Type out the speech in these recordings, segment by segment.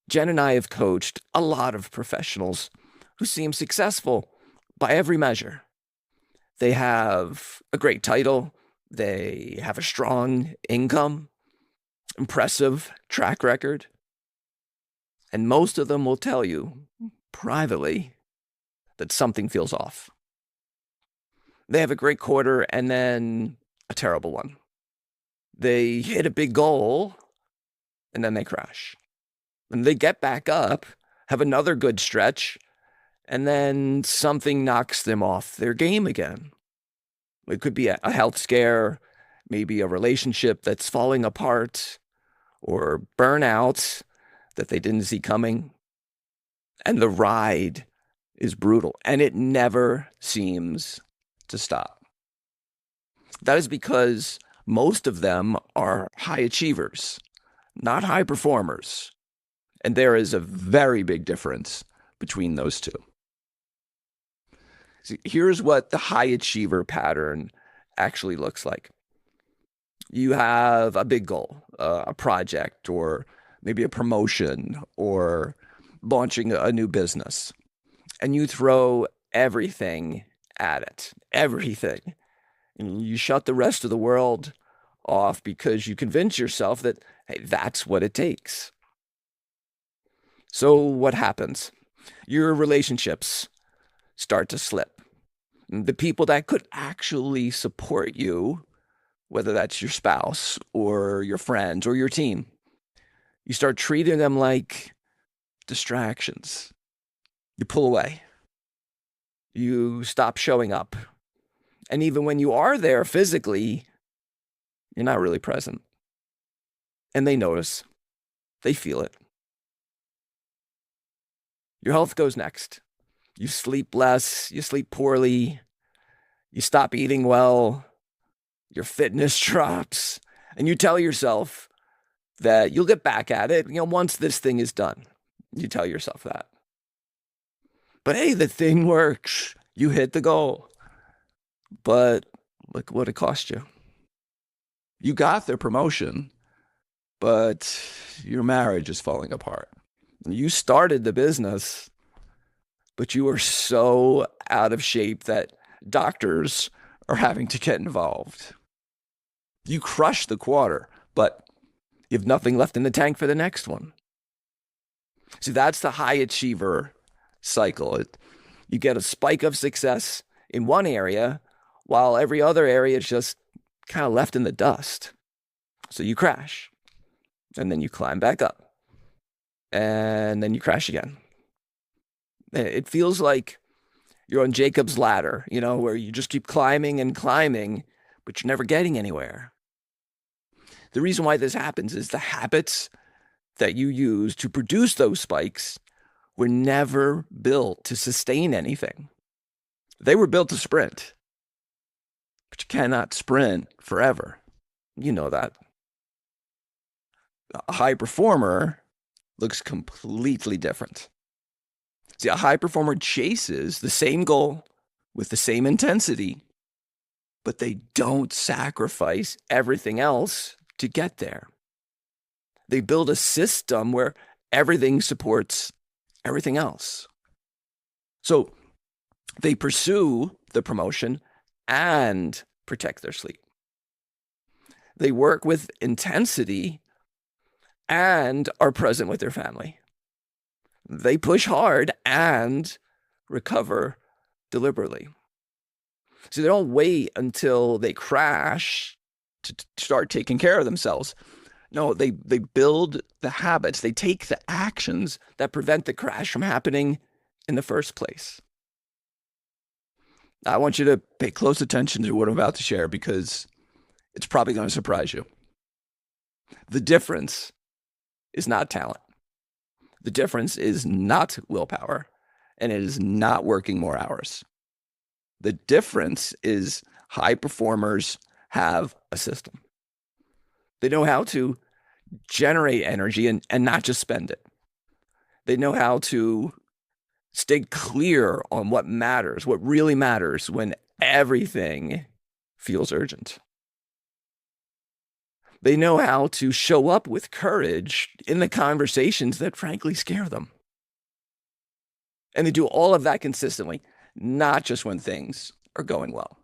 Jen and I have coached a lot of professionals who seem successful by every measure. They have a great title, they have a strong income, impressive track record, and most of them will tell you privately that something feels off. They have a great quarter and then a terrible one. They hit a big goal and then they crash. And they get back up, have another good stretch, and then something knocks them off their game again. It could be a health scare, maybe a relationship that's falling apart, or burnout that they didn't see coming. And the ride is brutal, and it never seems to stop. That is because most of them are high achievers, not high performers. And there is a very big difference between those two. See, here's what the high achiever pattern actually looks like. You have a big goal, a project, or maybe a promotion, or launching a new business, and you throw everything at it, everything. And you shut the rest of the world off because you convince yourself that, hey, that's what it takes. So what happens? Your relationships start to slip. The people that could actually support you, whether that's your spouse or your friends or your team, you start treating them like distractions. You pull away. You stop showing up. And even when you are there physically, you're not really present. And they notice. They feel it. Your health goes next. You sleep less, you sleep poorly, you stop eating well, your fitness drops, and you tell yourself that you'll get back at it, once this thing is done. You tell yourself that. But hey, the thing works. You hit the goal. But look what it cost you. You got the promotion, but your marriage is falling apart. You started the business, but you are so out of shape that doctors are having to get involved. You crushed the quarter, but you have nothing left in the tank for the next one. See, that's the high achiever cycle. You get a spike of success in one area, while every other area is just kind of left in the dust. So you crash, and then you climb back up. And then you crash again. It feels like you're on Jacob's ladder, where you just keep climbing and climbing, but you're never getting anywhere. The reason why this happens is the habits that you use to produce those spikes were never built to sustain anything. They were built to sprint, but you cannot sprint forever. You know that. A high performer looks completely different. See, a high performer chases the same goal with the same intensity, but they don't sacrifice everything else to get there. They build a system where everything supports everything else. So they pursue the promotion and protect their sleep. They work with intensity and are present with their family. They push hard and recover deliberately. So they don't wait until they crash to start taking care of themselves. No, they build the habits. They take the actions that prevent the crash from happening in the first place. I want you to pay close attention to what I'm about to share because it's probably going to surprise you. The difference is not talent. The difference is not willpower, and it is not working more hours. The difference is high performers have a system. They know how to generate energy and not just spend it. They know how to stay clear on what matters, what really matters when everything feels urgent. They know how to show up with courage in the conversations that frankly scare them. And they do all of that consistently, not just when things are going well.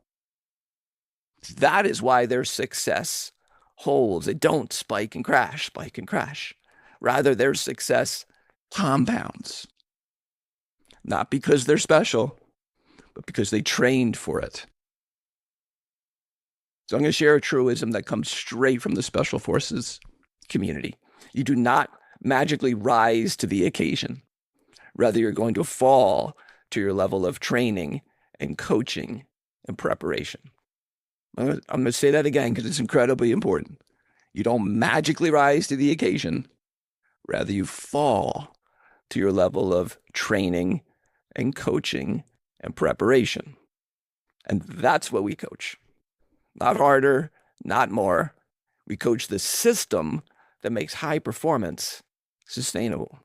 That is why their success holds. They don't spike and crash. Rather, their success compounds. Not because they're special, but because they trained for it. So I'm going to share a truism that comes straight from the Special Forces community. You do not magically rise to the occasion. Rather, you're going to fall to your level of training and coaching and preparation. I'm going to say that again because it's incredibly important. You don't magically rise to the occasion. Rather, you fall to your level of training and coaching and preparation. And that's what we coach. Not harder, not more. We coach the system that makes high performance sustainable.